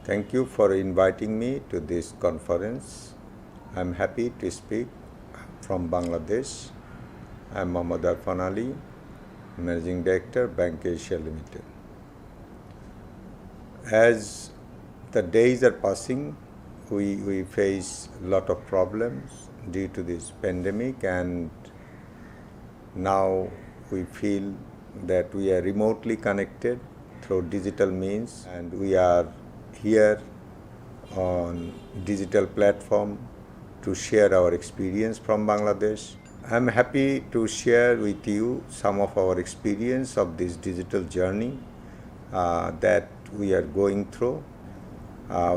Thank you for inviting me to this conference. I'm happy to speak from Bangladesh. I'm Mohammad Arfan Ali, Managing Director, Bank Asia Limited. As the days are passing, we face a lot of problems due to this pandemic, and now we feel that we are remotely connected through digital means, and we are here on digital platform to share our experience from Bangladesh. I'm happy to share with you some of our experience of this digital journey that we are going through.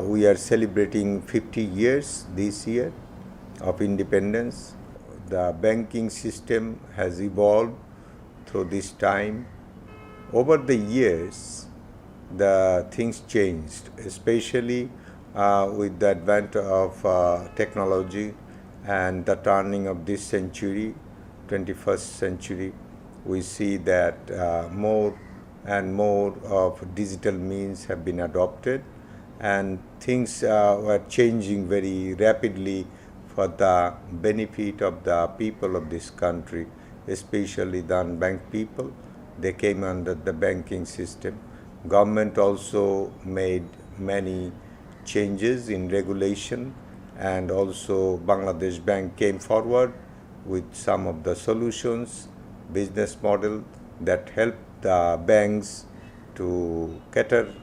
We are celebrating 50 years this year of independence. The banking system has evolved through this time. Over the years, the things changed, especially with the advent of technology and the turning of this century, 21st century. We see that more and more of digital means have been adopted, and things were changing very rapidly for the benefit of the people of this country, especially the unbanked people. They came under the banking system. Government also made many changes in regulation, and also Bangladesh Bank came forward with some of the solutions, business model that helped the banks to cater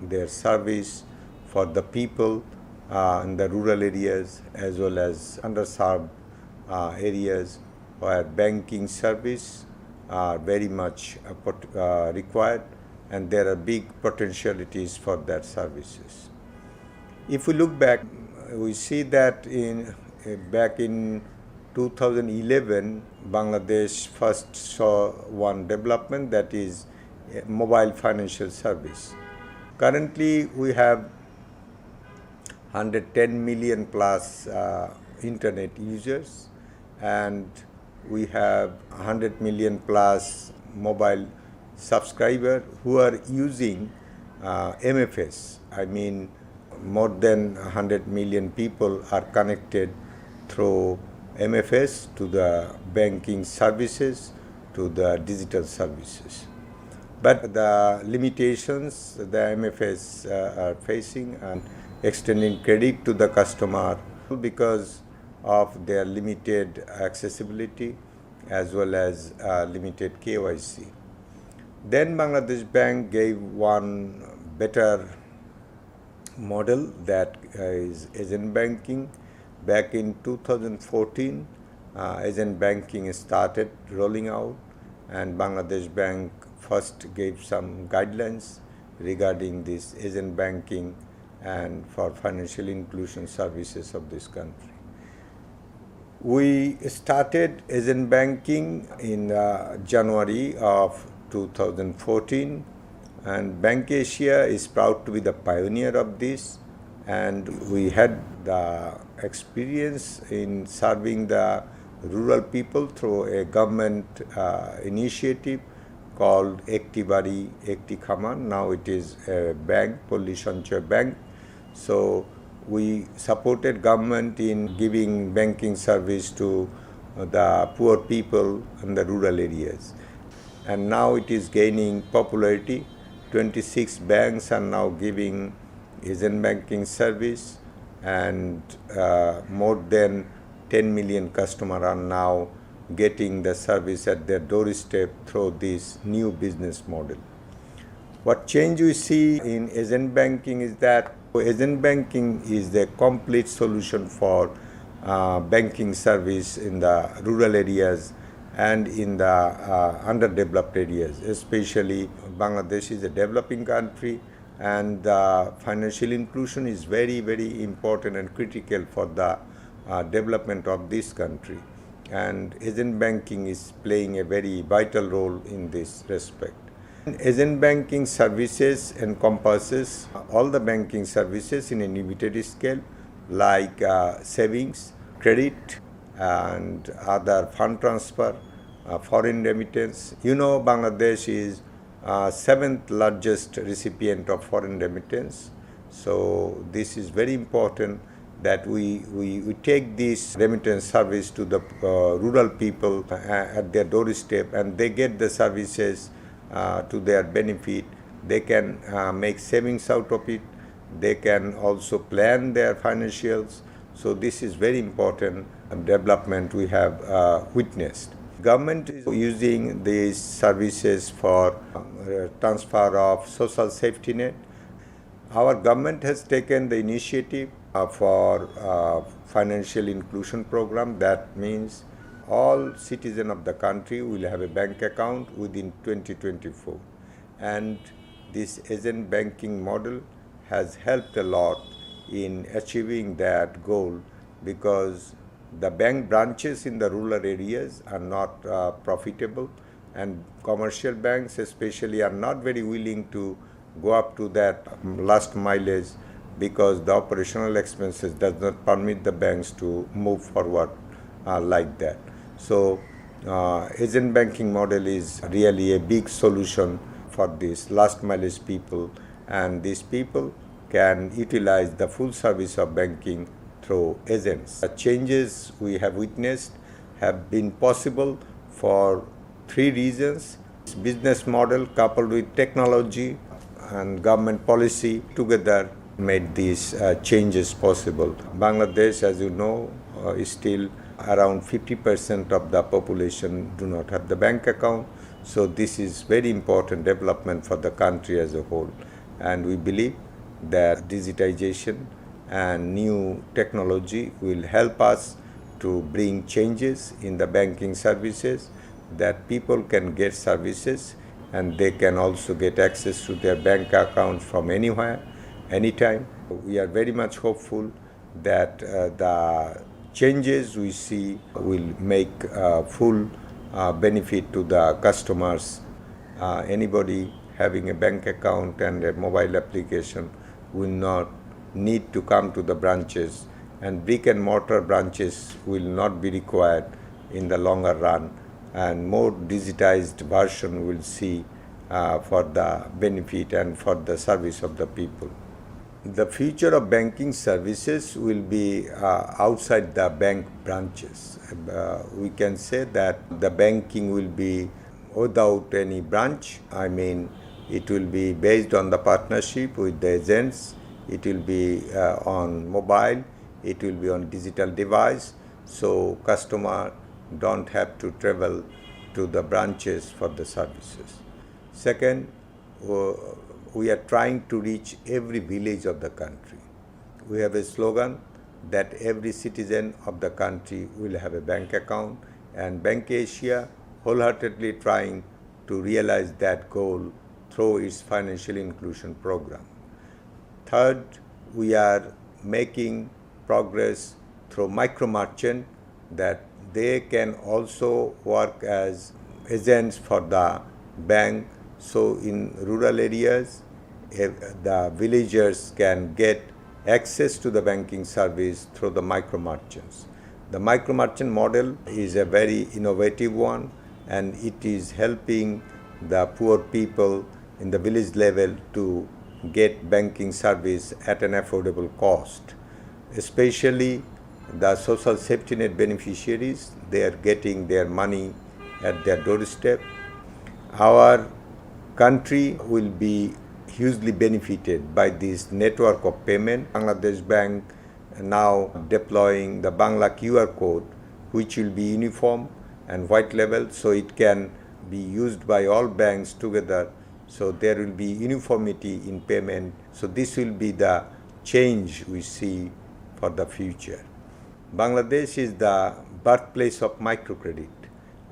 their service for the people in the rural areas as well as underserved areas where banking service are very much required, and there are big potentialities for that services. If we look back, we see that back in 2011, Bangladesh first saw one development, that is mobile financial service. Currently, we have 110 million plus internet users, and we have 100 million plus mobile subscribers who are using MFS. I mean, more than 100 million people are connected through MFS to the banking services, to the digital services. But the limitations the MFS are facing and extending credit to the customer because of their limited accessibility as well as limited KYC. Then Bangladesh Bank gave one better model, that is agent banking. Back in 2014, agent banking started rolling out, and Bangladesh Bank first gave some guidelines regarding this agent banking and for financial inclusion services of this country. We started agent banking in January of 2014, and Bank Asia is proud to be the pioneer of this, and we had the experience in serving the rural people through a government initiative called Ekti Bari Ekti Khaman. Now it is a bank, Polli Sanchoy Bank. So we supported government in giving banking service to the poor people in the rural areas. And now it is gaining popularity. 26 banks are now giving agent banking service, and more than 10 million customers are now getting the service at their doorstep through this new business model. What change we see in agent banking is that agent banking is the complete solution for banking service in the rural areas and in the underdeveloped areas. Especially Bangladesh is a developing country, and financial inclusion is very, very important and critical for the development of this country. And agent banking is playing a very vital role in this respect. Agent banking services encompasses all the banking services in a limited scale, like savings, credit, and other fund transfer, foreign remittance. You know, Bangladesh is seventh largest recipient of foreign remittance. So this is very important that we take this remittance service to the rural people at their doorstep, and they get the services to their benefit. They can make savings out of it. They can also plan their financials. So this is very important development we have witnessed. Government is using these services for transfer of social safety net. Our government has taken the initiative for financial inclusion program. That means all citizens of the country will have a bank account within 2024. And this agent banking model has helped a lot in achieving that goal, because the bank branches in the rural areas are not profitable, and commercial banks especially are not very willing to go up to that last mileage, because the operational expenses does not permit the banks to move forward like that. So agent banking model is really a big solution for these last mileage people, and these people can utilize the full service of banking through agents. The changes we have witnessed have been possible for three reasons: business model coupled with technology and government policy together made these changes possible. Bangladesh, as you know, is still around 50% of the population do not have the bank account. So this is very important development for the country as a whole. And we believe that digitization and new technology will help us to bring changes in the banking services, that people can get services and they can also get access to their bank account from anywhere, anytime. We are very much hopeful that the changes we see will make full benefit to the customers. Anybody having a bank account and a mobile application will not need to come to the branches, and brick and mortar branches will not be required in the longer run, and more digitized version will see for the benefit and for the service of the people. The future of banking services will be outside the bank branches. We can say that the banking will be without any branch. I mean, it will be based on the partnership with the agents. It will be on mobile. It will be on digital device. So customer don't have to travel to the branches for the services. Second, we are trying to reach every village of the country. We have a slogan that every citizen of the country will have a bank account, and Bank Asia wholeheartedly trying to realize that goal through its financial inclusion program. Third, we are making progress through micro merchant, that they can also work as agents for the bank. So in rural areas, the villagers can get access to the banking service through the micro merchants. The micro merchant model is a very innovative one, and it is helping the poor people in the village level to get banking service at an affordable cost. Especially the social safety net beneficiaries, they are getting their money at their doorstep. Our country will be hugely benefited by this network of payment. Bangladesh Bank now deploying the Bangla QR code, which will be uniform and white label, so it can be used by all banks together. So there will be uniformity in payment. So this will be the change we see for the future. Bangladesh is the birthplace of microcredit,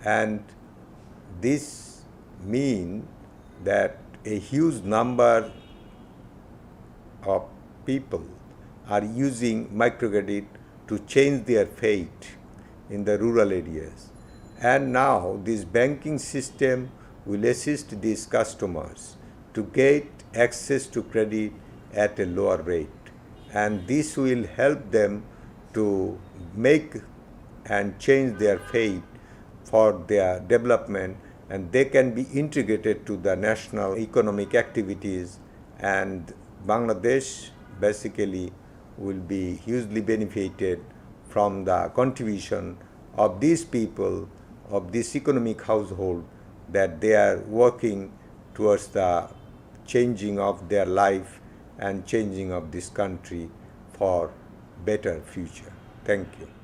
and this means that a huge number of people are using microcredit to change their fate in the rural areas. And now this banking system will assist these customers to get access to credit at a lower rate. And this will help them to make and change their fate for their development, and they can be integrated to the national economic activities. And Bangladesh basically will be hugely benefited from the contribution of these people, of this economic household, that they are working towards the changing of their life and changing of this country for better future. Thank you.